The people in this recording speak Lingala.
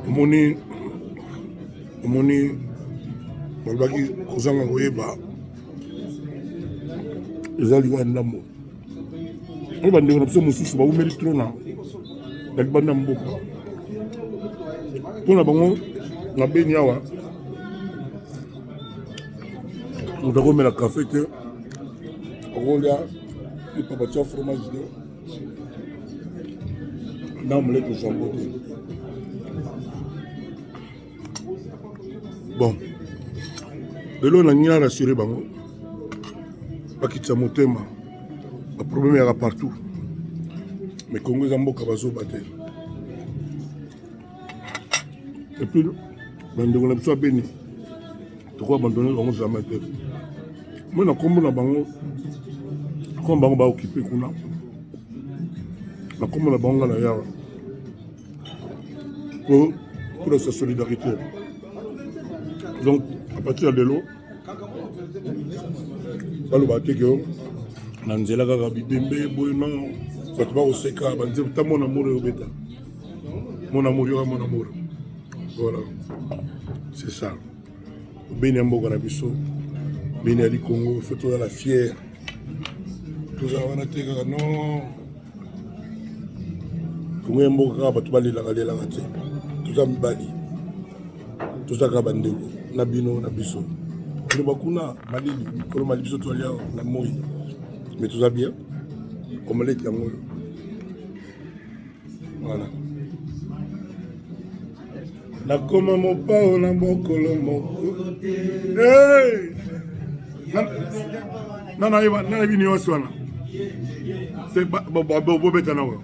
omoni balobaki kozanga koyeba eza liwa ndambo oyo bandeko na biso mosusu baumeli tro na libanda mboka mpona bango na beni awa moto akomela kafe te akolia ipapa tia fromage te na moleto jambo te bon lelo na ngai rassuré bango bakitisa motema baproblème yaka partout mais Congo eza mboka bazoba te et puis bandeko na biso ya beni toko abandonne bango jamais te moi na kombo na bango comme bango baoccupé kuna na kombo na bango na yawa pour sa solidarité. Donc à partir de l'eau baloba te ke na nzela kaka bibembe boye non bato bakoseka banze ta mon amour eyobeta mon amour yoka mon amour voilà c'est ça beni ya mboka na biso beni ya likongo faut tozala fier tozala wana te kaka non kongo ya mboka kaka bato balelaka te toza mibali toza kaka bandeko na bino na biso koloba kuna malili koloma biso toalia na moi mais toza bien omelette yango voilà nakoma mopao na mokolo moko nana bino nyonso wana bobeta nango